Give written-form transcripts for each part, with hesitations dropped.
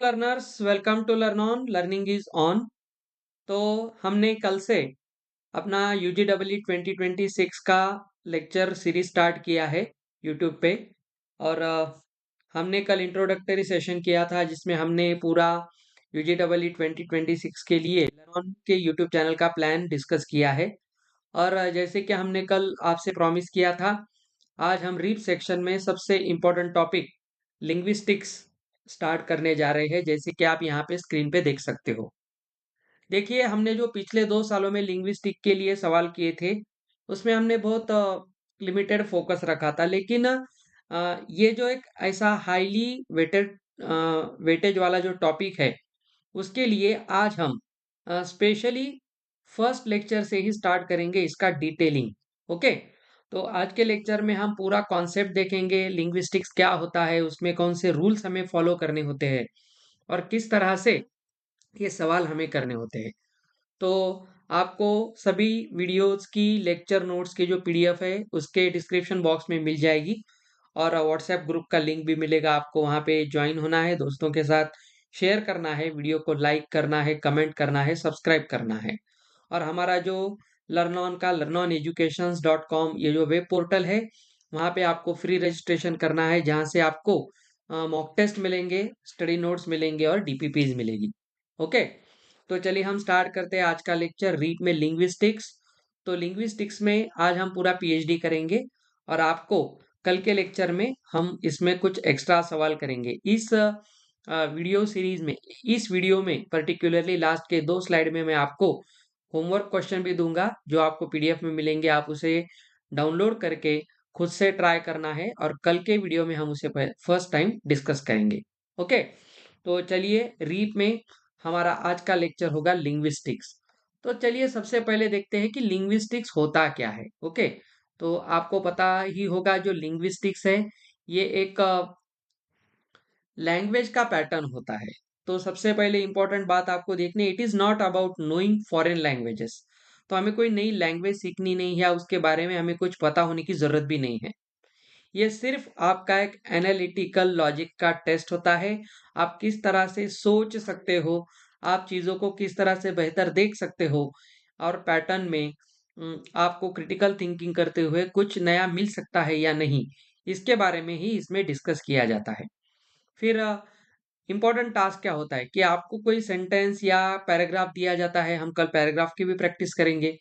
Learners, welcome to learn on. Learning is on. तो हमने कल से अपना यूजीडब्ल्यू 2026 का लेक्चर सीरीज स्टार्ट किया है यूट्यूब पे। और हमने कल इंट्रोडक्टरी सेशन किया था जिसमें हमने पूरा यूजीडब्ल्यू 2026 के लिए लर्न ऑन के यूट्यूब चैनल का प्लान डिस्कस किया है। और जैसे कि हमने कल आपसे प्रॉमिस किया था, आज हम रीप सेक्शन में सबसे इम्पोर्टेंट टॉपिक लिंग्विस्टिक्स स्टार्ट करने जा रहे हैं, जैसे कि आप यहाँ पे स्क्रीन पे देख सकते हो। देखिए, हमने जो पिछले 2 सालों में लिंग्विस्टिक के लिए सवाल किए थे, उसमें हमने बहुत लिमिटेड फोकस रखा था। लेकिन ये जो एक ऐसा हाईली वेटेज वाला जो टॉपिक है, उसके लिए आज हम स्पेशली फर्स्ट लेक्चर से ही स्टार्ट करेंगे इसका डिटेलिंग। ओके, तो आज के लेक्चर में हम पूरा कॉन्सेप्ट देखेंगे, लिंग्विस्टिक्स क्या होता है, उसमें कौन से रूल्स हमें फॉलो करने होते हैं और किस तरह से ये सवाल हमें करने होते हैं। तो आपको सभी वीडियोस की लेक्चर नोट्स की जो पीडीएफ है उसके डिस्क्रिप्शन बॉक्स में मिल जाएगी। और व्हाट्सएप ग्रुप का लिंक भी मिलेगा, आपको वहाँ पे ज्वाइन होना है, दोस्तों के साथ शेयर करना है, वीडियो को लाइक करना है, कमेंट करना है, सब्सक्राइब करना है। और हमारा जो लर्न ऑन का learnoneducations.com ये जो वेब पोर्टल है, वहाँ पे आपको फ्री रजिस्ट्रेशन करना है, जहाँ से आपको मॉक टेस्ट मिलेंगे, स्टडी नोट्स मिलेंगे और डीपीपीज मिलेगी। ओके, तो चलिए हम स्टार्ट करते हैं आज का लेक्चर रीड में लिंग्विस्टिक्स। तो लिंग्विस्टिक्स में आज हम पूरा पीएचडी करेंगे और आपको कल के लेक्चर में हम इसमें कुछ एक्स्ट्रा सवाल करेंगे। इस वीडियो सीरीज में, इस वीडियो में पर्टिकुलरली लास्ट के 2 स्लाइड में मैं आपको होमवर्क क्वेश्चन भी दूंगा, जो आपको पीडीएफ में मिलेंगे। आप उसे डाउनलोड करके खुद से ट्राई करना है और कल के वीडियो में हम उसे फर्स्ट टाइम डिस्कस करेंगे। ओके, तो चलिए, रीप में हमारा आज का लेक्चर होगा लिंग्विस्टिक्स। तो चलिए सबसे पहले देखते हैं कि लिंग्विस्टिक्स होता क्या है। ओके, तो आपको पता ही होगा जो लिंग्विस्टिक्स है, ये एक लैंग्वेज का पैटर्न होता है। तो सबसे पहले इंपॉर्टेंट बात आपको देखनी, it is not about knowing foreign languages. तो हमें कोई नई लैंग्वेज सीखनी नहीं है, उसके बारे में हमें कुछ पता होने की जरूरत भी नहीं है। ये सिर्फ आपका एक एनालिटिकल लॉजिक का टेस्ट होता है। आप किस तरह से सोच सकते हो, आप चीजों को किस तरह से बेहतर देख सकते हो, और पैटर्न में आपको क्रिटिकल थिंकिंग करते हुए कुछ नया मिल सकता है या नहीं, इसके बारे में ही इसमें डिस्कस किया जाता है। फिर इम्पोर्टेंट टास्क क्या होता है कि आपको कोई सेंटेंस या पैराग्राफ दिया जाता है, हम कल पैराग्राफ की भी प्रैक्टिस करेंगे,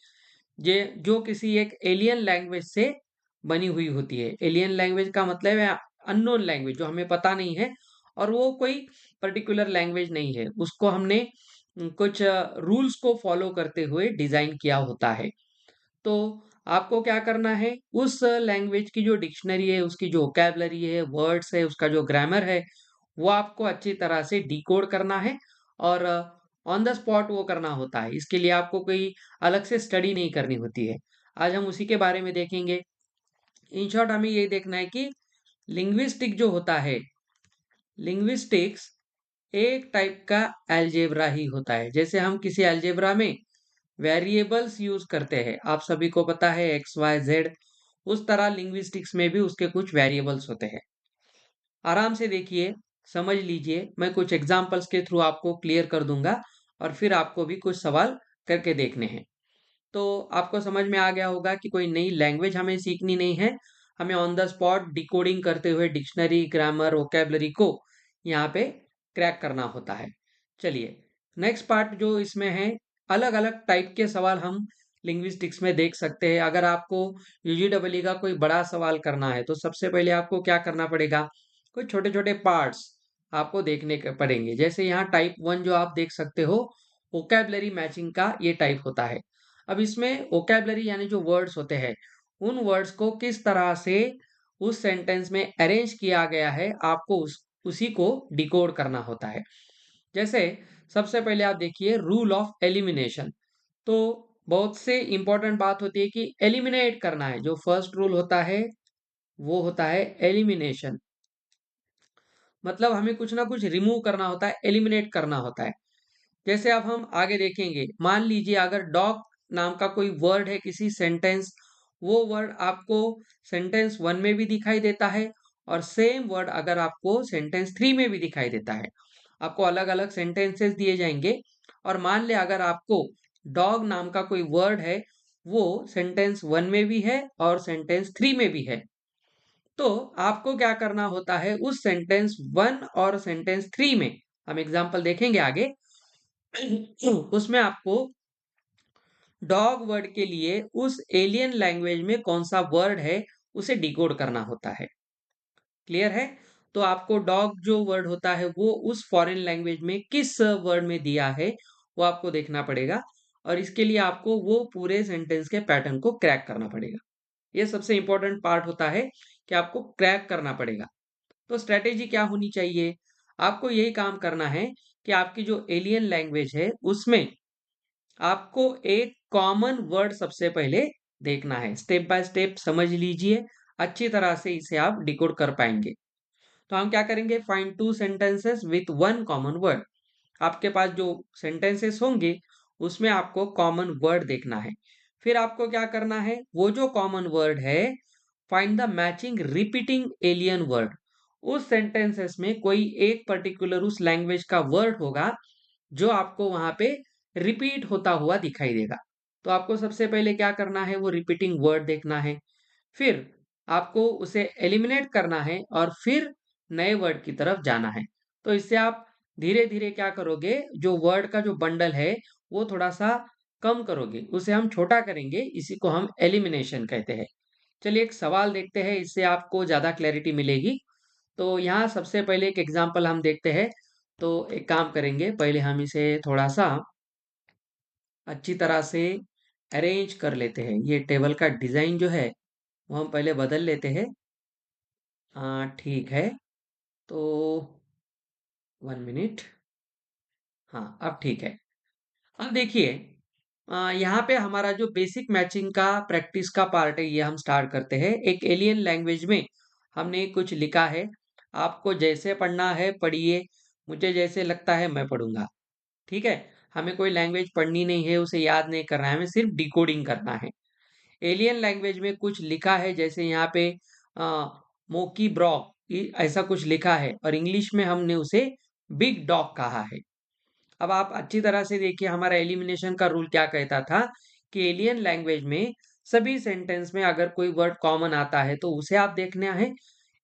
जे जो किसी एक एलियन लैंग्वेज से बनी हुई होती है। एलियन लैंग्वेज का मतलब है अननोन लैंग्वेज, जो हमें पता नहीं है, और वो कोई पर्टिकुलर लैंग्वेज नहीं है, उसको हमने कुछ रूल्स को फॉलो करते हुए डिजाइन किया होता है। तो आपको क्या करना है, उस लैंग्वेज की जो डिक्शनरी है, उसकी जो वोकैबलरी है, वर्ड्स है, उसका जो ग्रामर है, वो आपको अच्छी तरह से डिकोड करना है और ऑन द स्पॉट वो करना होता है। इसके लिए आपको कोई अलग से स्टडी नहीं करनी होती है। आज हम उसी के बारे में देखेंगे। इन शॉर्ट हमें ये देखना है कि लिंग्विस्टिक जो होता है, लिंग्विस्टिक्स एक टाइप का अलजेब्रा ही होता है। जैसे हम किसी अलजेब्रा में वेरिएबल्स यूज करते हैं, आप सभी को पता है एक्स वाई जेड, उस तरह लिंग्विस्टिक्स में भी उसके कुछ वेरिएबल्स होते हैं। आराम से देखिए, समझ लीजिए, मैं कुछ एग्जांपल्स के थ्रू आपको क्लियर कर दूंगा और फिर आपको भी कुछ सवाल करके देखने हैं। तो आपको समझ में आ गया होगा कि कोई नई लैंग्वेज हमें सीखनी नहीं है, हमें ऑन द स्पॉट डिकोडिंग करते हुए डिक्शनरी, ग्रामर, वोकैबुलरी को यहाँ पे क्रैक करना होता है। चलिए, नेक्स्ट पार्ट जो इसमें है, अलग अलग टाइप के सवाल हम लिंग्विस्टिक्स में देख सकते हैं। अगर आपको यूजीडब्ल्यू का कोई बड़ा सवाल करना है, तो सबसे पहले आपको क्या करना पड़ेगा, कुछ छोटे छोटे पार्ट्स आपको देखने के पड़ेंगे। जैसे यहाँ टाइप 1 जो आप देख सकते हो, वोकैबुलरी मैचिंग का ये टाइप होता है। अब इसमें वोकैबुलरी यानी जो वर्ड्स होते हैं, उन वर्ड्स को किस तरह से उस सेंटेंस में अरेंज किया गया है, आपको उसी को डिकोड करना होता है। जैसे सबसे पहले आप देखिए रूल ऑफ एलिमिनेशन। तो बहुत से इंपॉर्टेंट बात होती है कि एलिमिनेट करना है। जो फर्स्ट रूल होता है वो होता है एलिमिनेशन, मतलब हमें कुछ ना कुछ रिमूव करना होता है, एलिमिनेट करना होता है। जैसे अब हम आगे देखेंगे, मान लीजिए अगर डॉग नाम का कोई वर्ड है किसी सेंटेंस, वो वर्ड आपको सेंटेंस 1 में भी दिखाई देता है और सेम वर्ड अगर आपको सेंटेंस 3 में भी दिखाई देता है, आपको अलग अलग सेंटेंसेस दिए जाएंगे और मान ले अगर आपको डॉग नाम का कोई वर्ड है वो सेंटेंस 1 में भी है और सेंटेंस 3 में भी है, तो आपको क्या करना होता है उस सेंटेंस 1 और सेंटेंस 3 में, हम एग्जांपल देखेंगे आगे, उसमें आपको डॉग वर्ड के लिए उस एलियन लैंग्वेज में कौन सा वर्ड है उसे डिकोड करना होता है। क्लियर है? तो आपको डॉग जो वर्ड होता है वो उस फॉरेन लैंग्वेज में किस वर्ड में दिया है वो आपको देखना पड़ेगा और इसके लिए आपको वो पूरे सेंटेंस के पैटर्न को क्रैक करना पड़ेगा। ये सबसे इंपॉर्टेंट पार्ट होता है कि आपको क्रैक करना पड़ेगा। तो स्ट्रेटेजी क्या होनी चाहिए? आपको यही काम करना है कि आपकी जो एलियन लैंग्वेज है उसमें आपको एक कॉमन वर्ड सबसे पहले देखना है। स्टेप बाय स्टेप समझ लीजिए, अच्छी तरह से इसे आप डिकोड कर पाएंगे। तो हम क्या करेंगे, find two sentences with one common word. आपके पास जो सेंटेंसेस होंगे उसमें आपको कॉमन वर्ड देखना है। फिर आपको क्या करना है, वो जो कॉमन वर्ड है find the matching repeating alien word. उस सेंटेंसेस में कोई एक पर्टिकुलर उस लैंग्वेज का वर्ड होगा जो आपको वहां पे रिपीट होता हुआ दिखाई देगा। तो आपको सबसे पहले क्या करना है, वो रिपीटिंग वर्ड देखना है। फिर आपको उसे एलिमिनेट करना है और फिर नए वर्ड की तरफ जाना है। तो इससे आप धीरे धीरे क्या करोगे, जो वर्ड का जो बंडल है वो थोड़ा सा कम करोगे, उसे हम छोटा करेंगे, इसी को हम एलिमिनेशन कहते हैं। चलिए एक सवाल देखते हैं, इससे आपको ज्यादा क्लैरिटी मिलेगी। तो यहाँ सबसे पहले एक एग्जाम्पल हम देखते हैं। तो एक काम करेंगे, पहले हम इसे थोड़ा सा अच्छी तरह से अरेंज कर लेते हैं। ये टेबल का डिजाइन जो है वो हम पहले बदल लेते हैं। हाँ ठीक है। तो 1 मिनट। हाँ अब ठीक है। अब देखिए, यहाँ पे हमारा जो बेसिक मैचिंग का प्रैक्टिस का पार्ट है ये हम स्टार्ट करते हैं। एक एलियन लैंग्वेज में हमने कुछ लिखा है, आपको जैसे पढ़ना है पढ़िए, मुझे जैसे लगता है मैं पढ़ूंगा। ठीक है, हमें कोई लैंग्वेज पढ़नी नहीं है, उसे याद नहीं करना है, हमें सिर्फ डिकोडिंग करना है। एलियन लैंग्वेज में कुछ लिखा है, जैसे यहाँ पे मोकी ब्रॉक ऐसा कुछ लिखा है और इंग्लिश में हमने उसे बिग डॉग कहा है। अब आप अच्छी तरह से देखिए, हमारा एलिमिनेशन का रूल क्या कहता था कि एलियन लैंग्वेज में सभी सेंटेंस में अगर कोई वर्ड कॉमन आता है तो उसे आप देखना है।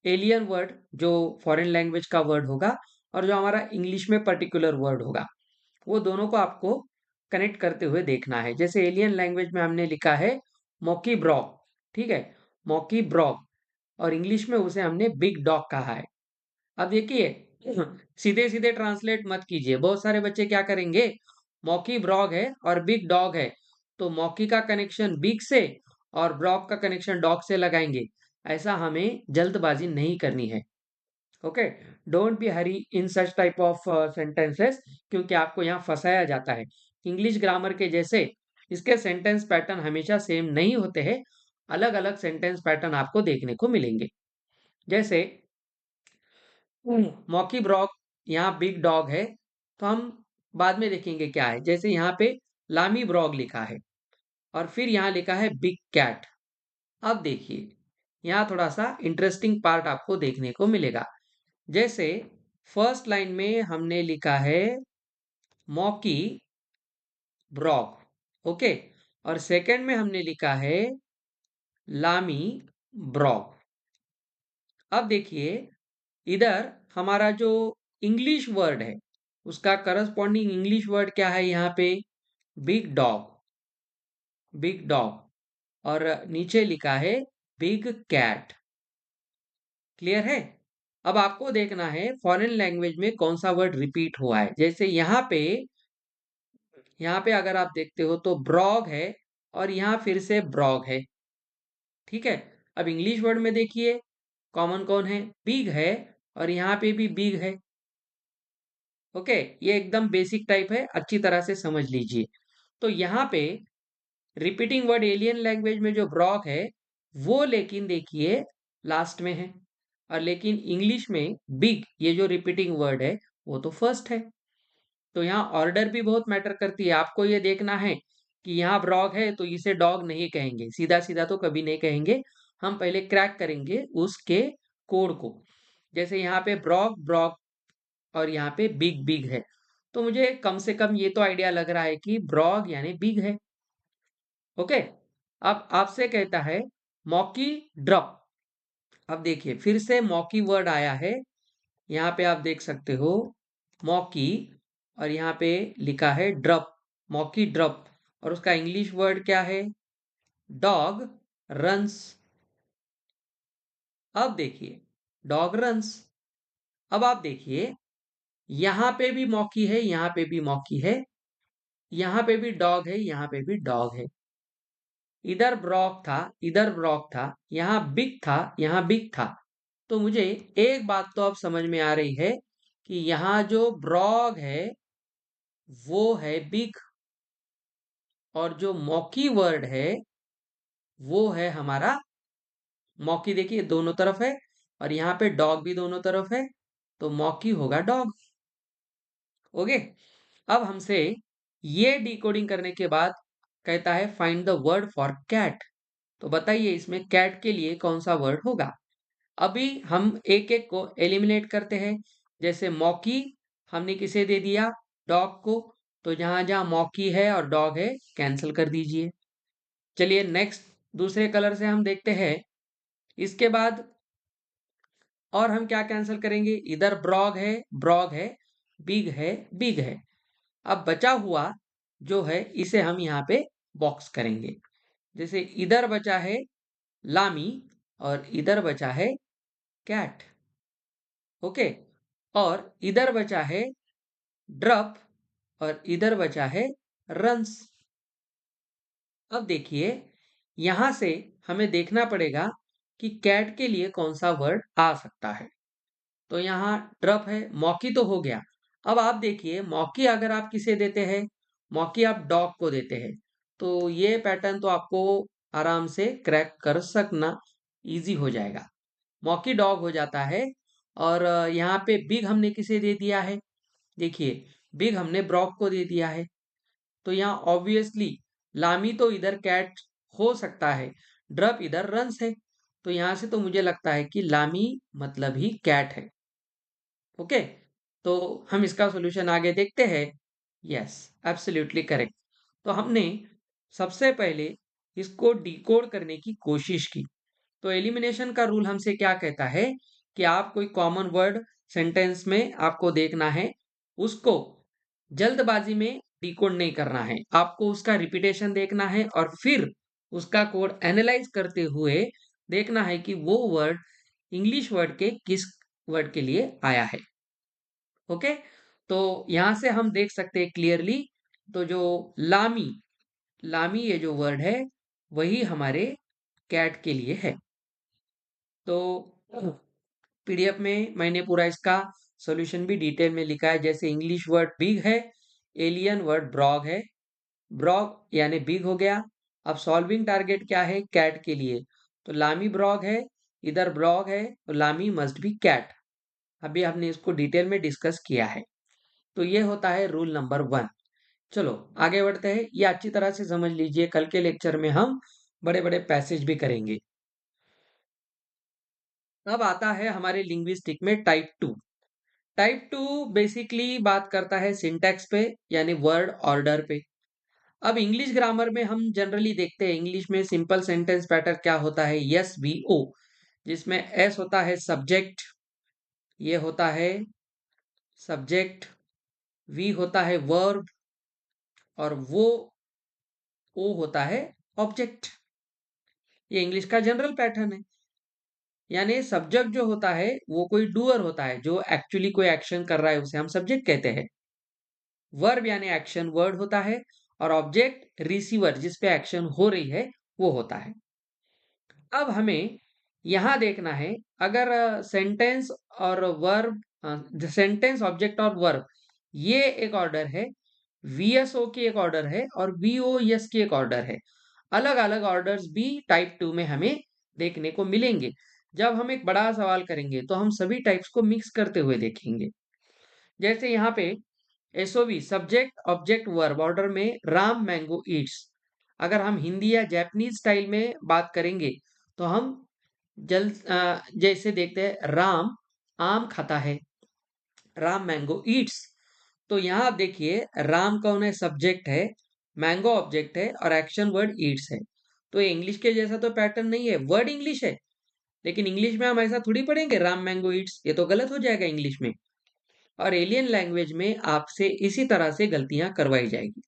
एलियन वर्ड जो फॉरेन लैंग्वेज का वर्ड होगा और जो हमारा इंग्लिश में पर्टिकुलर वर्ड होगा, वो दोनों को आपको कनेक्ट करते हुए देखना है। जैसे एलियन लैंग्वेज में हमने लिखा है मॉकी ब्रॉक, ठीक है, मॉकी ब्रॉक, और इंग्लिश में उसे हमने बिग डॉग कहा है। अब देखिए, सीधे सीधे ट्रांसलेट मत कीजिए। बहुत सारे बच्चे क्या करेंगे, मॉकी ब्रॉग है और बिग डॉग है तो मॉकी का कनेक्शन बिग से और ब्रॉग का कनेक्शन डॉग से लगाएंगे। ऐसा हमें जल्दबाजी नहीं करनी है। Okay, don't be Hari in such type of sentences, क्योंकि आपको यहाँ फंसाया जाता है। इंग्लिश ग्रामर के जैसे इसके सेंटेंस पैटर्न हमेशा सेम नहीं होते हैं, अलग अलग सेंटेंस पैटर्न आपको देखने को मिलेंगे। जैसे मॉकी ब्रॉग, यहाँ बिग डॉग है, तो हम बाद में देखेंगे क्या है। जैसे यहाँ पे लामी ब्रॉग लिखा है और फिर यहाँ लिखा है बिग कैट। अब देखिए, यहाँ थोड़ा सा इंटरेस्टिंग पार्ट आपको देखने को मिलेगा। जैसे फर्स्ट लाइन में हमने लिखा है मॉकी ब्रॉग, ओके, और सेकंड में हमने लिखा है लामी ब्रॉग। अब देखिए, इधर हमारा जो इंग्लिश वर्ड है उसका करस्पॉन्डिंग इंग्लिश वर्ड क्या है, यहाँ पे बिग डॉग, बिग डॉग, और नीचे लिखा है बिग कैट। क्लियर है? अब आपको देखना है फॉरेन लैंग्वेज में कौन सा वर्ड रिपीट हुआ है। जैसे यहाँ पे अगर आप देखते हो तो ब्रॉग है और यहाँ फिर से ब्रॉग है। ठीक है, अब इंग्लिश वर्ड में देखिए कॉमन कौन है, बिग है, और यहाँ पे भी बिग है। ओके, ये एकदम बेसिक टाइप है, अच्छी तरह से समझ लीजिए। तो यहाँ पे रिपीटिंग वर्ड एलियन लैंग्वेज में जो ब्रॉक है वो लेकिन देखिए लास्ट में है, और लेकिन इंग्लिश में बिग ये जो रिपीटिंग वर्ड है वो तो फर्स्ट है। तो यहाँ ऑर्डर भी बहुत मैटर करती है। आपको ये देखना है कि यहाँ ब्रॉग है तो इसे डॉग नहीं कहेंगे, सीधा सीधा तो कभी नहीं कहेंगे, हम पहले क्रैक करेंगे उसके कोड को। जैसे यहाँ पे ब्रॉग ब्रॉग और यहाँ पे बिग बिग है। तो मुझे कम से कम ये तो आइडिया लग रहा है कि ब्रॉग यानी बिग है। ओके, अब आपसे कहता है मॉकी ड्रॉप। अब देखिए फिर से मॉकी वर्ड आया है। यहाँ पे आप देख सकते हो मॉकी, और यहाँ पे लिखा है ड्रॉप, मॉकी ड्रॉप। और उसका इंग्लिश वर्ड क्या है? Dog runs. अब देखिए डॉग रन्स। अब आप देखिए यहाँ पे भी मॉकी है, यहाँ पे भी मॉकी है, यहाँ पे भी डॉग है, यहाँ पे भी डॉग है। इधर ब्रॉक था, इधर ब्रॉक था, यहाँ बिग था, यहाँ बिग था। तो मुझे एक बात तो अब समझ में आ रही है कि यहाँ जो ब्रॉग है वो है बिग, और जो मॉकी वर्ड है वो है हमारा मॉकी। देखिए दोनों तरफ है, और यहाँ पे डॉग भी दोनों तरफ है, तो मॉकी होगा डॉग। ओके, अब हमसे ये डिकोडिंग करने के बाद कहता है find the word for cat. तो बताइए इसमें कैट के लिए कौन सा वर्ड होगा? अभी हम एक एक को एलिमिनेट करते हैं। जैसे मॉकी हमने किसे दे दिया? डॉग को। तो जहां जहां मॉकी है और डॉग है कैंसिल कर दीजिए। चलिए नेक्स्ट दूसरे कलर से हम देखते हैं। इसके बाद और हम क्या कैंसिल करेंगे? इधर ब्रॉग है, बिग है, बिग है। अब बचा हुआ जो है इसे हम यहाँ पे बॉक्स करेंगे। जैसे इधर बचा है लामी, और इधर बचा है कैट। ओके, और इधर बचा है ड्रप, और इधर बचा है रंस। अब देखिए यहां से हमें देखना पड़ेगा कि कैट के लिए कौन सा वर्ड आ सकता है। तो यहाँ ड्रप है, मॉकी तो हो गया। अब आप देखिए मॉकी अगर आप किसे देते हैं? मॉकी आप डॉग को देते हैं। तो ये पैटर्न तो आपको आराम से क्रैक कर सकना इजी हो जाएगा। मॉकी डॉग हो जाता है। और यहाँ पे बिग हमने किसे दे दिया है? देखिए बिग हमने ब्रॉक को दे दिया है। तो यहाँ ऑब्वियसली लामी तो इधर कैट हो सकता है, ड्रप इधर रंस है। तो यहाँ से तो मुझे लगता है कि लामी मतलब ही कैट है। ओके, तो हम इसका सॉल्यूशन आगे देखते हैं। Yes, absolutely correct. तो हमने सबसे पहले इसको डिकोड करने की कोशिश की। तो एलिमिनेशन का रूल हमसे क्या कहता है कि आप कोई कॉमन वर्ड सेंटेंस में आपको देखना है, उसको जल्दबाजी में डिकोड नहीं करना है। आपको उसका रिपीटेशन देखना है और फिर उसका कोड एनालाइज करते हुए देखना है कि वो वर्ड इंग्लिश वर्ड के किस वर्ड के लिए आया है। ओके, तो यहां से हम देख सकते हैं क्लियरली। तो जो लामी लामी ये जो वर्ड है वही हमारे कैट के लिए है। तो पीडीएफ में मैंने पूरा इसका सॉल्यूशन भी डिटेल में लिखा है। जैसे इंग्लिश वर्ड बिग है, एलियन वर्ड ब्रॉग है, ब्रॉग यानी बिग हो गया। अब सॉल्विंग टारगेट क्या है कैट के लिए? तो लामी ब्रॉग है, इधर ब्रॉग है, तो लामी मस्ट बी कैट। अभी हमने इसको डिटेल में डिस्कस किया है। तो ये होता है रूल नंबर 1। चलो आगे बढ़ते हैं। ये अच्छी तरह से समझ लीजिए, कल के लेक्चर में हम बड़े बड़े पैसेज भी करेंगे। अब आता है हमारे लिंग्विस्टिक में टाइप 2। टाइप 2 बेसिकली बात करता है सिंटैक्स पे, यानी वर्ड ऑर्डर पे। अब इंग्लिश ग्रामर में हम जनरली देखते हैं इंग्लिश में सिंपल सेंटेंस पैटर्न क्या होता है? यस वी ओ, जिसमें एस होता है सब्जेक्ट, ये होता है सब्जेक्ट, वी होता है वर्ब, और वो ओ होता है ऑब्जेक्ट। ये इंग्लिश का जनरल पैटर्न है। यानी सब्जेक्ट जो होता है वो कोई डूअर होता है, जो एक्चुअली कोई एक्शन कर रहा है उसे हम सब्जेक्ट कहते हैं। वर्ब यानी एक्शन वर्ड होता है, और ऑब्जेक्ट रिसीवर जिस पे एक्शन हो रही है वो होता है। अब हमें यहां देखना है, अगर सेंटेंस और वर्ब, सेंटेंस ऑब्जेक्ट और वर्ब ये एक ऑर्डर है, वीएसओ की एक ऑर्डर है, और वीओएस की एक ऑर्डर है। अलग अलग ऑर्डर्स भी टाइप 2 में हमें देखने को मिलेंगे। जब हम एक बड़ा सवाल करेंगे तो हम सभी टाइप्स को मिक्स करते हुए देखेंगे। जैसे यहाँ पे SOV subject object verb order में राम मैंगो ईट्स। अगर हम हिंदी या जापानीज स्टाइल में बात करेंगे तो हम जैसे देखते हैं राम आम खाता है, राम मैंगो ईट्स। तो यहाँ आप देखिए, राम कौन है? सब्जेक्ट है, मैंगो ऑब्जेक्ट है और एक्शन वर्ड ईट्स है। तो ये इंग्लिश के जैसा तो पैटर्न नहीं है, वर्ड इंग्लिश है, लेकिन इंग्लिश में हम ऐसा थोड़ी पढ़ेंगे राम मैंगो ईट्स, ये तो गलत हो जाएगा इंग्लिश में। और एलियन लैंग्वेज में आपसे इसी तरह से गलतियां करवाई जाएगी।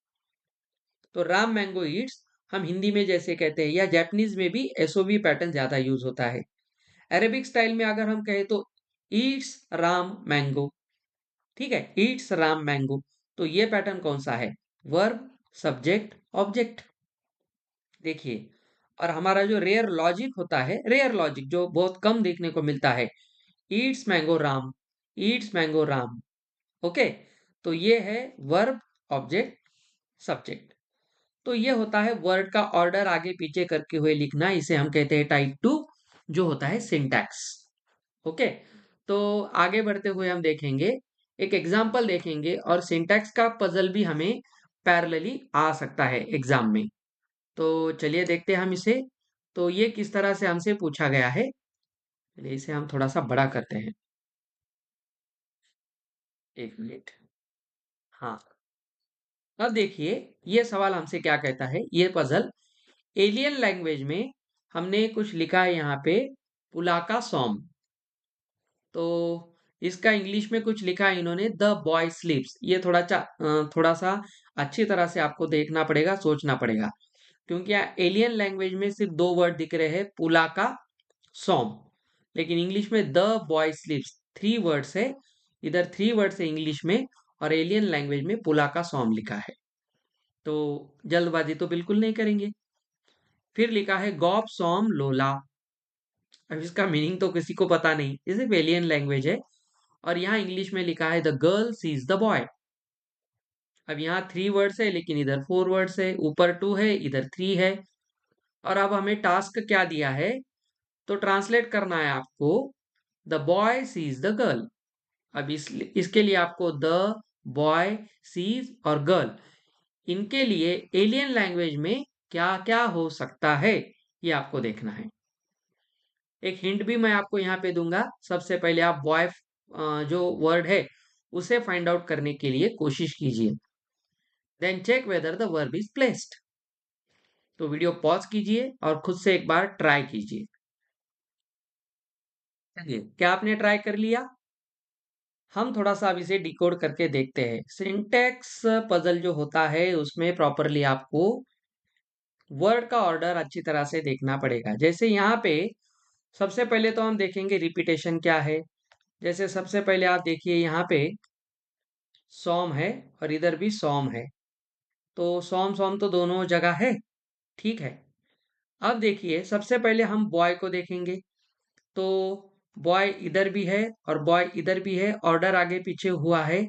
तो राम मैंगो ईट्स हम हिंदी में जैसे कहते हैं, या जापानीज में भी एसओवी पैटर्न ज्यादा यूज होता है। अरेबिक स्टाइल में अगर हम कहें तो ईट्स राम मैंगो, ठीक है, ईट्स राम मैंगो। तो ये पैटर्न कौन सा है? Verb, subject, object. देखिए, और हमारा जो रेयर लॉजिक होता है, रेयर लॉजिक जो बहुत कम देखने को मिलता है, Yeats mango Ram, Yeats mango Ram. Okay, तो ये है वर्ब, ऑब्जेक्ट, सब्जेक्ट। तो ये होता है वर्ड का ऑर्डर आगे पीछे करके हुए लिखना, इसे हम कहते हैं टाइप टू, जो होता है सिंटैक्स। ओके, तो आगे बढ़ते हुए हम देखेंगे, एक एग्जाम्पल देखेंगे, और सिंटैक्स का पजल भी हमें पैरेलली आ सकता है एग्जाम में। तो चलिए देखते हैं हम इसे। तो ये किस तरह से हमसे पूछा गया है, चलिए इसे हम थोड़ा सा बड़ा करते हैं। एक मिनट। हाँ, अब देखिए, ये सवाल हमसे क्या कहता है, ये पजल एलियन लैंग्वेज में हमने कुछ लिखा है यहाँ पे, पुलाका सॉम। तो इसका इंग्लिश में कुछ लिखा है इन्होंने, द बॉय स्लीप्स। ये थोड़ा सा अच्छी तरह से आपको देखना पड़ेगा, सोचना पड़ेगा, क्योंकि एलियन लैंग्वेज में सिर्फ दो वर्ड दिख रहे हैं, पुलाका, सॉम, लेकिन इंग्लिश में द बॉय स्लीप्स थ्री वर्ड्स है। इधर थ्री वर्ड्स है इंग्लिश में, और एलियन लैंग्वेज में पुलाका सॉम लिखा है। तो जल्दबाजी तो बिल्कुल नहीं करेंगे। फिर लिखा है गॉप सॉम लोला। अब इसका मीनिंग तो किसी को पता नहीं, ये सिर्फ एलियन लैंग्वेज है। और यहाँ इंग्लिश में लिखा है the girl sees the boy. अब यहाँ थ्री वर्ड्स है, लेकिन इधर फोर वर्ड्स है, ऊपर टू है, इधर थ्री है। और अब हमें टास्क क्या दिया है, तो ट्रांसलेट करना है आपको, the boy sees the girl. अब इसके लिए आपको द बॉय सीज और गर्ल, इनके लिए एलियन लैंग्वेज में क्या क्या हो सकता है, ये आपको देखना है। एक हिंट भी मैं आपको यहाँ पे दूंगा। सबसे पहले आप बॉय जो वर्ड है उसे फाइंड आउट करने के लिए कोशिश कीजिए, then check whether the verb is placed. तो वीडियो पॉज कीजिए और खुद से एक बार ट्राई कीजिए। चलिए, क्या आपने ट्राई कर लिया? हम थोड़ा सा अब इसे डिकोड करके देखते हैं। सिंटेक्स पजल जो होता है उसमें प्रॉपरली आपको वर्ड का ऑर्डर अच्छी तरह से देखना पड़ेगा। जैसे यहाँ पे सबसे पहले तो हम देखेंगे रिपीटेशन क्या है। जैसे सबसे पहले आप देखिए, यहाँ पे सॉम है और इधर भी सॉम है, तो सॉम सॉम तो दोनों जगह है, ठीक है। अब देखिए, सबसे पहले हम बॉय को देखेंगे, तो बॉय इधर भी है और बॉय इधर भी है, ऑर्डर आगे पीछे हुआ है।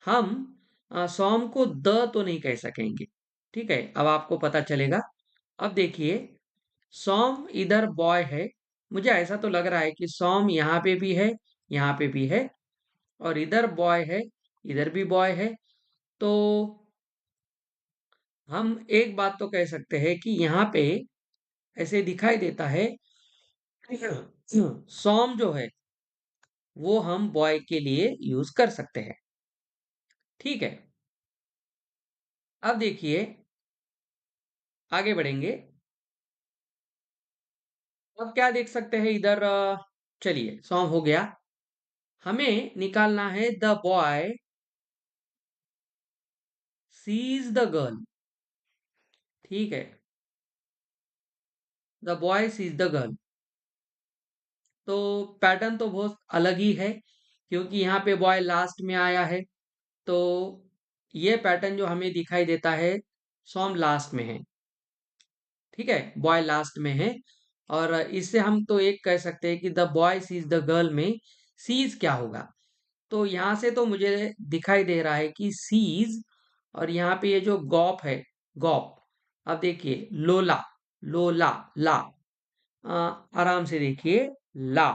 हम सॉम को द तो नहीं कह सकेंगे, ठीक है, अब आपको पता चलेगा। अब देखिए, सॉम इधर बॉय है, मुझे ऐसा तो लग रहा है कि सॉम यहाँ पे भी है, यहाँ पे भी है, और इधर बॉय है, इधर भी बॉय है। तो हम एक बात तो कह सकते हैं कि यहाँ पे ऐसे दिखाई देता है, सॉम जो है वो हम बॉय के लिए यूज कर सकते हैं, ठीक है। अब देखिए, आगे बढ़ेंगे। अब क्या देख सकते हैं इधर, चलिए सॉन्ग हो गया, हमें निकालना है the boy sees the girl, ठीक है, the boy sees the girl. तो पैटर्न तो बहुत अलग ही है, क्योंकि यहाँ पे बॉय लास्ट में आया है। तो ये पैटर्न जो हमें दिखाई देता है, सॉन्ग लास्ट में है, ठीक है, बॉय लास्ट में है। और इससे हम तो एक कह सकते हैं कि the boy sees the girl में सीज क्या होगा। तो यहाँ से तो मुझे दिखाई दे रहा है कि सीज, और यहाँ पे ये जो गॉप है, गॉप। अब देखिए, लोला, लोला, ला, आराम से देखिए, ला,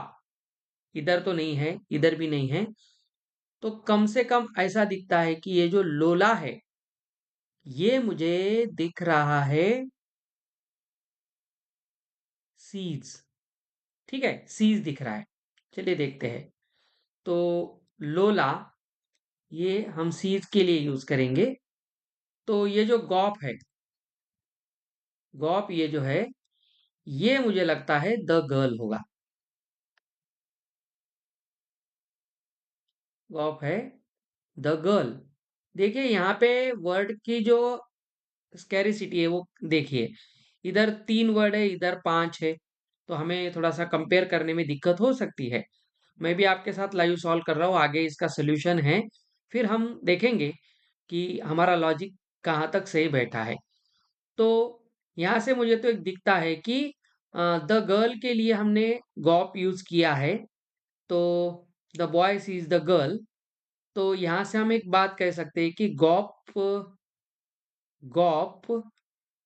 इधर तो नहीं है, इधर भी नहीं है। तो कम से कम ऐसा दिखता है कि ये जो लोला है, ये मुझे दिख रहा है सीज, ठीक है, सीज दिख रहा है। चलिए देखते हैं। तो लोला, ये हम सीज के लिए यूज करेंगे। तो ये जो गॉप है, गॉप ये जो है, ये मुझे लगता है द गर्ल होगा। गॉप है द गर्ल। देखिए यहाँ पे वर्ड की जो स्कैरिसिटी है वो देखिए, इधर 3 वर्ड है, इधर 5 है, तो हमें थोड़ा सा कंपेयर करने में दिक्कत हो सकती है। मैं भी आपके साथ लाइव सॉल्व कर रहा हूँ, आगे इसका सोल्यूशन है, फिर हम देखेंगे कि हमारा लॉजिक कहाँ तक सही बैठा है। तो यहाँ से मुझे तो एक दिखता है कि द गर्ल के लिए हमने गॉप यूज किया है, तो the boy sees the girl. तो यहाँ से हम एक बात कह सकते हैं कि गॉप, गॉप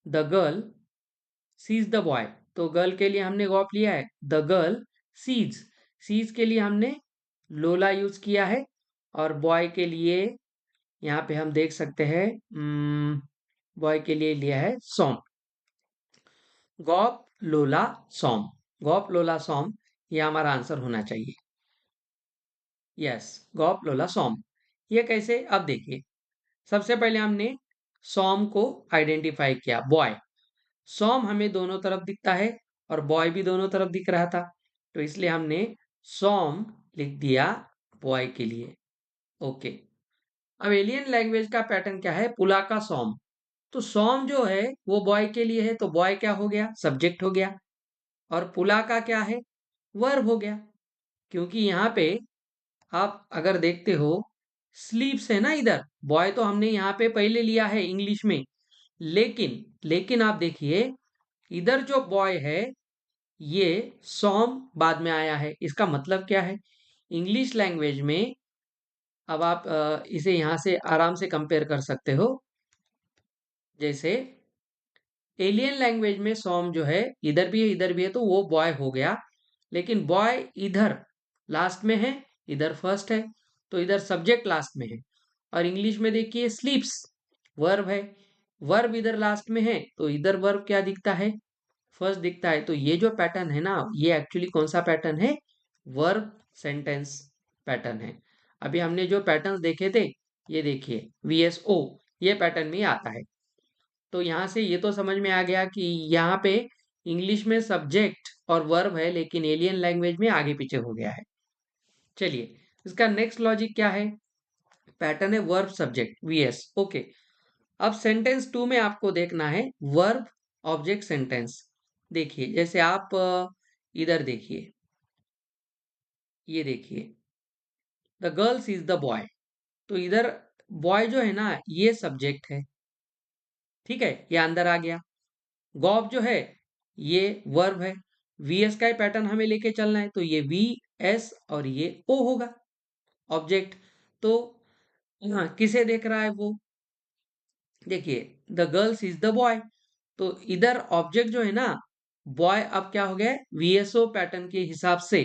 the girl sees the boy. तो गर्ल के लिए हमने गॉप लिया है, द गर्ल सीज। सीज के लिए हमने लोला यूज किया है, और बॉय के लिए यहाँ पे हम देख सकते हैं, बॉय के लिए लिया है सॉम। गॉप लोला सॉम, गॉप लोला सॉम, ये हमारा आंसर होना चाहिए। यस, गॉप लोला सॉम। ये कैसे, अब देखिए, सबसे पहले हमने सॉम को आइडेंटिफाई किया, बॉय। सॉम हमें दोनों तरफ दिखता है, और बॉय भी दोनों तरफ दिख रहा था, तो इसलिए हमने सॉम लिख दिया बॉय के लिए। ओके। अब एलियन लैंग्वेज का पैटर्न क्या है, पुला का सॉम। तो सॉम जो है वो बॉय के लिए है, तो बॉय क्या हो गया, सब्जेक्ट हो गया। और पुला का क्या है, वर्ब हो गया। क्योंकि यहाँ पे आप अगर देखते हो, स्लीप्स है ना इधर, बॉय तो हमने यहाँ पे पहले लिया है इंग्लिश में, लेकिन लेकिन आप देखिए, इधर जो बॉय है ये सॉम बाद में आया है। इसका मतलब क्या है, इंग्लिश लैंग्वेज में, अब आप इसे यहाँ से आराम से कंपेयर कर सकते हो। जैसे एलियन लैंग्वेज में सॉम जो है, इधर भी है इधर भी है, तो वो बॉय हो गया। लेकिन बॉय इधर लास्ट में है, इधर फर्स्ट है, तो इधर सब्जेक्ट लास्ट में है। और इंग्लिश में देखिए स्लीप्स, वर्ब है, वर्ब इधर लास्ट में है, तो इधर वर्ब क्या दिखता है, फर्स्ट दिखता है। तो ये जो पैटर्न है ना, ये एक्चुअली कौन सा पैटर्न है, वर्ब सेंटेंस पैटर्न है। अभी हमने जो पैटर्न देखे थे, ये देखिए VSO, ये पैटर्न में ही आता है। तो यहाँ से ये तो समझ में आ गया कि यहाँ पे इंग्लिश में सब्जेक्ट और वर्ब है, लेकिन एलियन लैंग्वेज में आगे पीछे हो गया है। चलिए, इसका नेक्स्ट लॉजिक क्या है, पैटर्न है वर्ब सब्जेक्ट VS। ओके। अब सेंटेंस 2 में आपको देखना है वर्ब ऑब्जेक्ट सेंटेंस। देखिए, जैसे आप इधर देखिए, ये देखिए, the girls is the boy. तो इधर बॉय जो है ना, ये सब्जेक्ट है, ठीक है, ये अंदर आ गया। गॉब जो है ये वर्ब है, VS का ही पैटर्न हमें लेके चलना है, तो ये VS और ये O होगा ऑब्जेक्ट। तो हाँ, किसे देख रहा है वो, देखिए, the girls is the boy. तो इधर ऑब्जेक्ट जो है ना, बॉय, अब क्या हो गया, VSO पैटर्न के हिसाब से,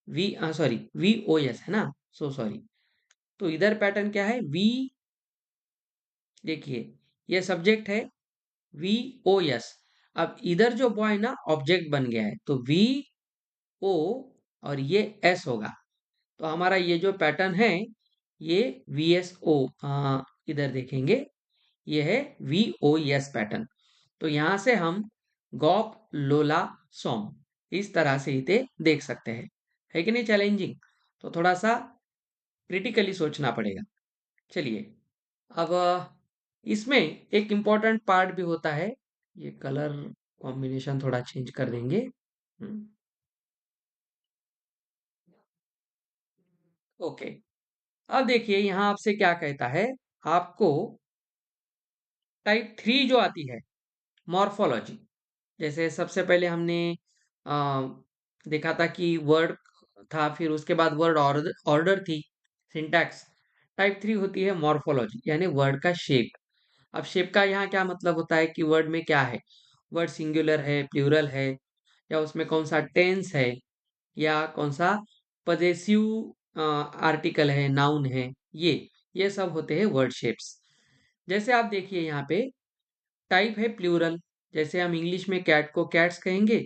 सॉरी VOS है ना, सो सॉरी। तो इधर पैटर्न क्या है, देखिए, ये सब्जेक्ट है VOS। अब इधर जो बॉय ना ऑब्जेक्ट बन गया है, तो VO और ये S होगा। तो हमारा ये जो पैटर्न है, ये VSO, इधर देखेंगे, ये है VOS पैटर्न। तो यहां से हम गॉप लोला सॉम इस तरह से इसे देख सकते हैं। है कि नहीं चैलेंजिंग, तो थोड़ा सा क्रिटिकली सोचना पड़ेगा। चलिए, अब इसमें एक इम्पॉर्टेंट पार्ट भी होता है, ये कलर कॉम्बिनेशन थोड़ा चेंज कर देंगे। ओके। अब देखिए यहाँ आपसे क्या कहता है, आपको टाइप 3 जो आती है, मॉर्फोलॉजी। जैसे सबसे पहले हमने आ, देखा था कि वर्ड था, फिर उसके बाद वर्ड ऑर्डर ऑर्डर थी, सिंटैक्स। टाइप 3 होती है मॉर्फोलॉजी, यानी वर्ड का शेप। अब शेप का यहाँ क्या मतलब होता है कि वर्ड में क्या है, वर्ड सिंगुलर है, प्लूरल है, या उसमें कौन सा टेंस है, या कौन सा पजेसिव आर्टिकल है, नाउन है, ये सब होते हैं वर्ड शेप्स। जैसे आप देखिए यहाँ पे टाइप है प्लूरल, जैसे हम इंग्लिश में कैट को कैट्स कहेंगे,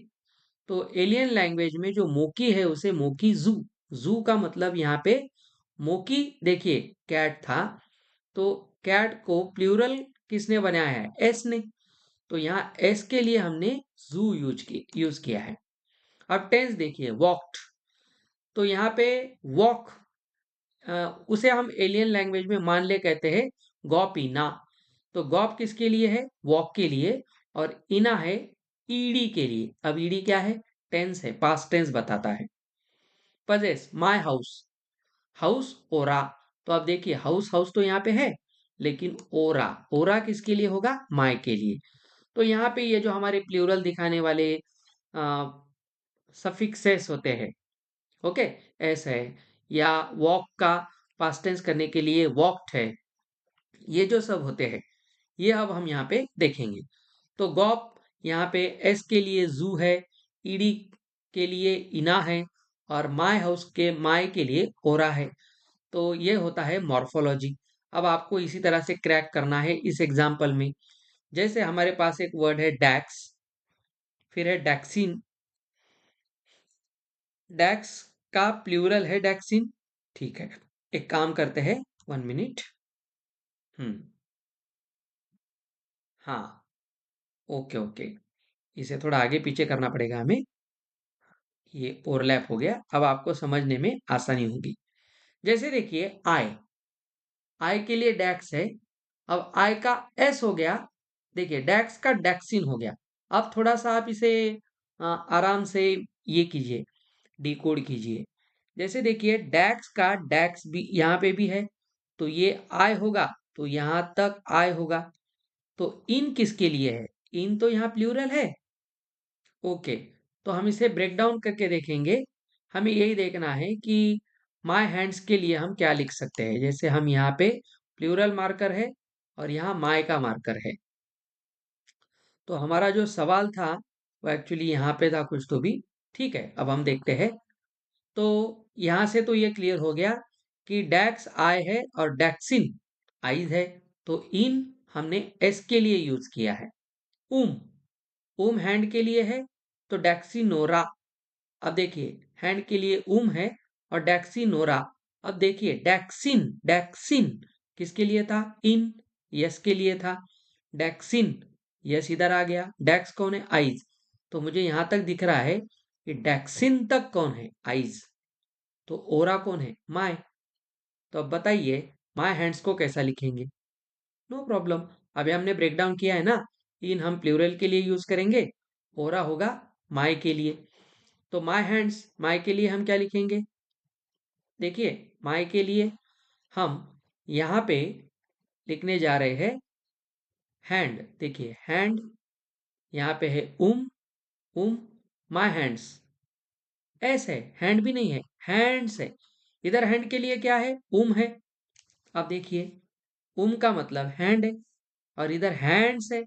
तो एलियन लैंग्वेज में जो मोकी है उसे मोकी जू। जू का मतलब यहाँ पे मोकी देखिए कैट था, तो कैट को प्लूरल किसने बनाया है? एस ने। तो यहाँ एस के लिए हमने जू यूज किया है। अब टेंस देखिए वॉक्ड, तो यहाँ पे वॉक उसे हम एलियन लैंग्वेज में मान ले कहते हैं गॉप इना। तो गॉप किसके लिए है? वॉक के लिए। और इना है ईडी के लिए। अब ईडी क्या है? टेंस है, पास्ट टेंस बताता है। पजेस माय हाउस, हाउस ओरा। तो अब देखिए हाउस हाउस तो यहाँ पे है, लेकिन ओरा ओरा किसके लिए होगा? माय के लिए। तो यहाँ पे ये जो हमारे प्लूरल दिखाने वाले सफिक्सेस होते हैं, ओके, एस है, या वॉक का पास्ट टेंस करने के लिए वॉक्ड है, ये जो सब होते हैं ये अब हम यहाँ पे देखेंगे। तो गॉप यहाँ पे एस के लिए जू है, ईडी के लिए इना है, और माय हाउस के माय के लिए ओरा है। तो ये होता है मॉर्फोलॉजी। अब आपको इसी तरह से क्रैक करना है इस एग्जाम्पल में। जैसे हमारे पास एक वर्ड है डैक्स, फिर है डैक्सिन। डैक्स का प्लूरल है डैक्सिन, ठीक है। एक काम करते हैं, 1 मिनट। हम्म, हाँ, ओके ओके, इसे थोड़ा आगे पीछे करना पड़ेगा हमें। ये ओवरलैप हो गया, अब आपको समझने में आसानी होगी। जैसे देखिए आई, आई के लिए डैक्स है। अब आई का एस हो गया, देखिए डैक्स का डैक्सिन हो गया। अब थोड़ा सा आप इसे आराम से ये कीजिए, डिकोड कीजिए। जैसे देखिए डैक्स का डैक्स भी यहाँ पे भी है, तो ये आई होगा, तो यहाँ तक आई होगा। तो इन किसके लिए है? इन तो यहाँ प्लूरल है, ओके। तो हम इसे ब्रेक डाउन करके देखेंगे। हमें यही देखना है कि माय हैंड्स के लिए हम क्या लिख सकते हैं। जैसे हम यहाँ पे प्लूरल मार्कर है और यहाँ माय का मार्कर है। तो हमारा जो सवाल था वो एक्चुअली यहाँ पे था कुछ तो भी, ठीक है। अब हम देखते हैं। तो यहाँ से तो ये क्लियर हो गया कि डैक्स आई है और डैक्सिन आईज है। तो इन हमने एस के लिए यूज किया है। उम, उम हैंड के लिए है, तो डैक्सिनोरा। अब देखिए हैंड के लिए उम है और डैक्सिनोरा। अब देखिए डैक्सिन, डैक्सिन किसके लिए था? इन, यस के लिए था। डैक्सिन, यस इधर आ गया। डैक्स कौन है? आइज। तो मुझे यहां तक दिख रहा है कि डैक्सिन तक कौन है? आइज। तो ओरा कौन है? माय। तो अब बताइए माय हैंड्स को कैसा लिखेंगे? नो प्रॉब्लम, अभी हमने ब्रेक डाउन किया है ना। इन हम प्लूरल के लिए यूज करेंगे, ओरा होगा माय के लिए। तो माय हैंड्स, माय के लिए हम क्या लिखेंगे? देखिए माय के लिए हम यहाँ पे लिखने जा रहे हैं हैंड। देखिए हैंड यहाँ पे है उम, माय हैंड्स। एस है, हैंड भी नहीं है, हैंड्स है। इधर हैंड के लिए क्या है? है। अब देखिए का मतलब हैंड है, और इधर हैंड्स है।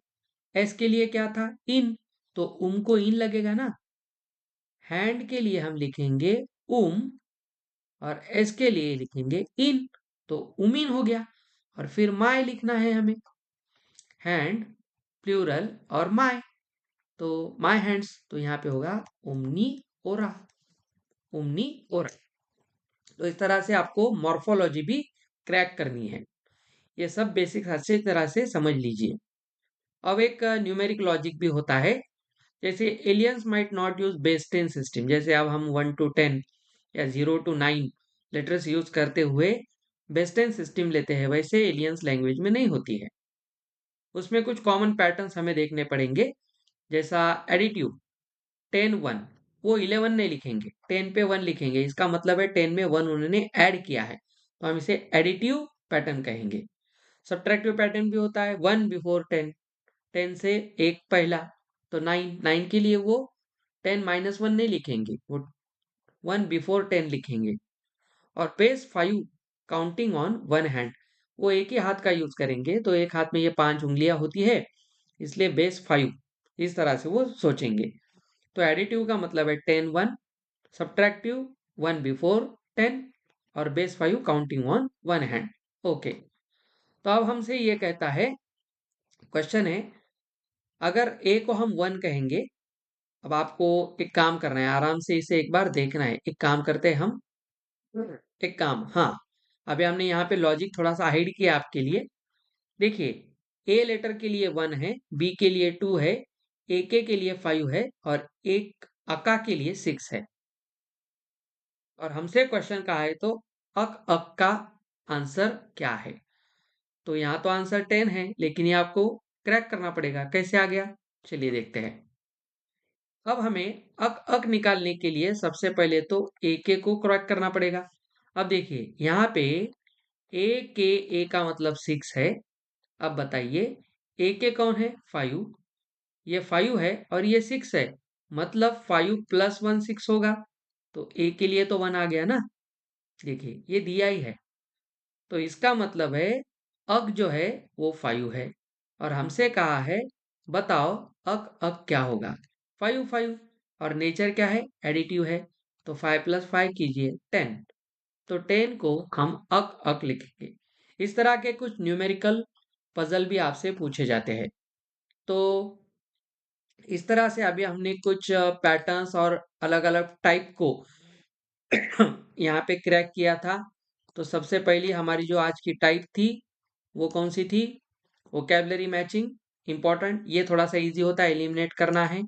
एस के लिए क्या था? इन। तो को इन लगेगा ना। हैंड के लिए हम लिखेंगे और एस के लिए लिखेंगे इन। तो उमिन हो गया। और फिर माय लिखना है हमें, हैंड प्लूरल और माय। तो माय हैंड्स, तो यहाँ पे होगा उमनी ओरा, उमनी ओरा। तो इस तरह से आपको मॉर्फोलॉजी भी क्रैक करनी है। ये सब बेसिक अच्छी तरह से समझ लीजिए। अब एक न्यूमेरिक लॉजिक भी होता है। जैसे aliens might not use base 10 system, जैसे अब हम 1 to 10 या 0 to 9 लेटर्स यूज करते हुए बेस 10 सिस्टम लेते हैं, वैसे एलियंस लैंग्वेज में नहीं होती है। उसमें कुछ कॉमन पैटर्न्स हमें देखने पड़ेंगे। जैसा एडिटिव 10 1, वो 11 नहीं लिखेंगे, 10 पे 1 लिखेंगे। इसका मतलब है 10 में 1 उन्होंने ऐड किया है, तो हम इसे एडिटिव पैटर्न कहेंगे। सब्ट्रैक्टिव पैटर्न भी होता है 1 before 10, 10 से एक पहला। तो 9 के लिए वो 10 - 1 नहीं लिखेंगे, वो 1 before 10 लिखेंगे। और बेस 5 काउंटिंग ऑन 1 हैंड, वो एक ही हाथ का यूज करेंगे। तो एक हाथ में ये 5 उंगलियां होती है, इसलिए बेस 5, इस तरह से वो सोचेंगे। तो एडिटिव का मतलब है 10 1, सब्ट्रैक्टिव 1 before 10, और base 5 counting on 1 hand. Okay. तो अब हमसे ये कहता है, क्वेश्चन है, अगर ए को हम 1 कहेंगे। अब आपको एक काम करना है, आराम से इसे एक बार देखना है। एक काम करते हैं हम, एक काम, हाँ, अभी हमने यहाँ पे लॉजिक थोड़ा सा हाइड किया आपके लिए। देखिए, ए लेटर के लिए 1 है, बी के लिए 2 है, ए के लिए 5 है और एक अका के लिए 6 है। और हमसे क्वेश्चन कहा है तो अक का आंसर क्या है? तो यहाँ तो आंसर 10 है, लेकिन ये आपको क्रैक करना पड़ेगा। कैसे आ गया? चलिए देखते हैं। अब हमें अक निकालने के लिए सबसे पहले तो ए के को क्रैक करना पड़ेगा। अब देखिए यहाँ पे ए का मतलब 6 है। अब बताइए ए के कौन है? 5। ये 5 है और ये 6 है, मतलब 5 प्लस 1 6 होगा। तो ए के लिए तो 1 आ गया ना। देखिए ये दिया ही है, तो इसका मतलब है अक जो है वो 5 है। और हमसे कहा है बताओ अक अक क्या होगा? 5 5। और नेचर क्या है? एडिटिव है। तो 5 प्लस 5 कीजिए 10। तो 10 को हम अक अक लिखेंगे। इस तरह के कुछ न्यूमेरिकल पजल भी आपसे पूछे जाते हैं। तो इस तरह से अभी हमने कुछ पैटर्न्स और अलग अलग टाइप को यहाँ पे क्रैक किया था। तो सबसे पहली हमारी जो आज की टाइप थी वो कौन सी थी? Vocabulary matching, important. ये थोड़ा सा इजी होता है, एलिमिनेट करना है।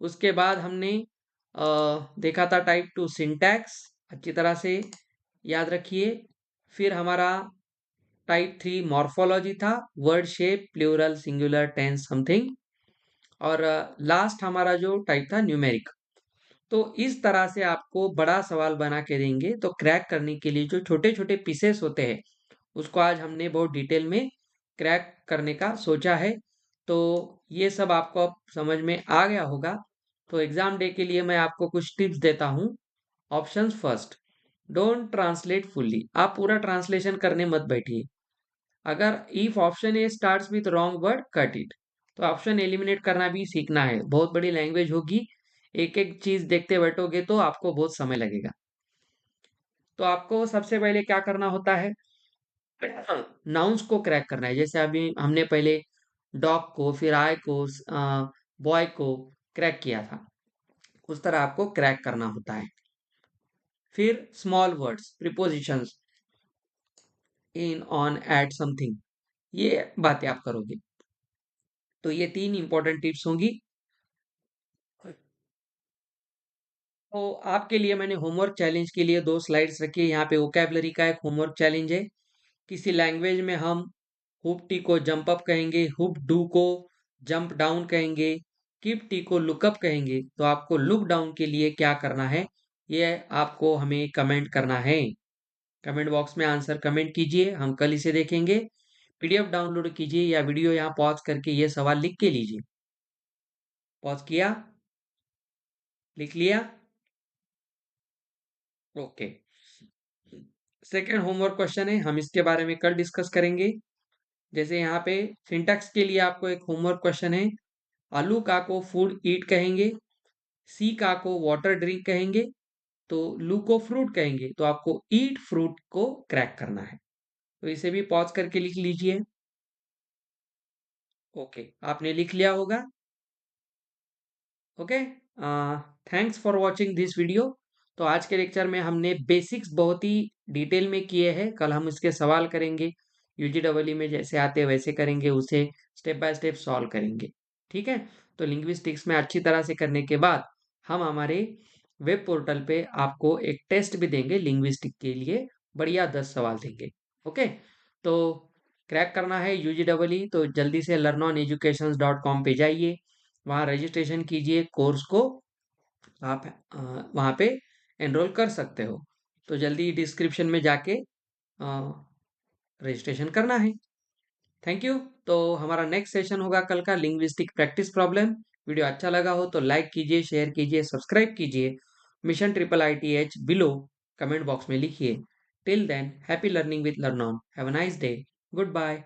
उसके बाद हमने देखा था टाइप 2 सिंटैक्स, अच्छी तरह से याद रखिए। फिर हमारा टाइप 3 मॉर्फोलॉजी था, word shape, plural, singular, tense, something. और लास्ट हमारा जो टाइप था न्यूमेरिक। तो इस तरह से आपको बड़ा सवाल बना के देंगे, तो क्रैक करने के लिए जो छोटे छोटे पीसेस होते हैं उसको आज हमने बहुत डिटेल में क्रैक करने का सोचा है। तो ये सब आपको अब समझ में आ गया होगा। तो एग्जाम डे के लिए मैं आपको कुछ टिप्स देता हूँ। Options first, don't translate fully. आप पूरा ट्रांसलेशन करने मत बैठिए। अगर if option A starts with wrong word cut it. तो ऑप्शन एलिमिनेट करना भी सीखना है। बहुत बड़ी लैंग्वेज होगी, एक एक चीज देखते बैठोगे तो आपको बहुत समय लगेगा। तो आपको सबसे पहले क्या करना होता है? नाउन्स को क्रैक करना है। जैसे अभी हमने पहले डॉग को, फिर आई को, बॉय को क्रैक किया था, उस तरह आपको क्रैक करना होता है। फिर small words, prepositions, in, on, at, something, ये बातें आप करोगे। तो ये 3 इंपॉर्टेंट टिप्स होंगी। तो आपके लिए मैंने होमवर्क चैलेंज के लिए 2 स्लाइड्स रखी है। यहाँ पे वोकैबुलरी का एक होमवर्क चैलेंज है। किसी लैंग्वेज में हम हुप टी को जंप अप कहेंगे, हुप डू को जंप डाउन कहेंगे, कीप टी को लुक अप कहेंगे। तो आपको लुक डाउन के लिए क्या करना है, ये आपको हमें कमेंट करना है। कमेंट बॉक्स में आंसर कमेंट कीजिए, हम कल इसे देखेंगे। पीडीएफ डाउनलोड कीजिए या वीडियो यहाँ पॉज करके ये सवाल लिख के लीजिए। पॉज किया? लिख लिया? ओके। सेकेंड होमवर्क क्वेश्चन है, हम इसके बारे में कल डिस्कस करेंगे। जैसे यहाँ पे सिंटैक्स के लिए आपको एक होमवर्क क्वेश्चन है। आलू का को फूड ईट कहेंगे, सी का को वाटर ड्रिंक कहेंगे, तो लू को फ्रूट कहेंगे। तो आपको ईट फ्रूट को क्रैक करना है। तो इसे भी पॉज करके लिख लीजिए। ओके, आपने लिख लिया होगा। Okay, thanks for watching this video. तो आज के लेक्चर में हमने बेसिक्स बहुत ही डिटेल में किए हैं। कल हम इसके सवाल करेंगे, यूजीडब्ल्यू में जैसे आते हैं वैसे करेंगे, उसे स्टेप बाय स्टेप सॉल्व करेंगे। ठीक है? तो लिंग्विस्टिक्स में अच्छी तरह से करने के बाद हम हमारे वेब पोर्टल पे आपको एक टेस्ट भी देंगे लिंग्विस्टिक के लिए, बढ़िया 10 सवाल देंगे। ओके, तो क्रैक करना है यूजीडब्ल्यू तो जल्दी से learnoneducations.com पे जाइए, वहाँ रजिस्ट्रेशन कीजिए कोर्स को। आप वहाँ पे एनरोल कर सकते हो। तो जल्दी डिस्क्रिप्शन में जाके रजिस्ट्रेशन करना है। Thank you. तो हमारा नेक्स्ट सेशन होगा कल का, लिंग्विस्टिक प्रैक्टिस प्रॉब्लम। वीडियो अच्छा लगा हो तो लाइक कीजिए, शेयर कीजिए, सब्सक्राइब कीजिए। Mission triple ITH below comment box में लिखिए। Till then, happy learning with Learnon. Have a nice day. Good bye.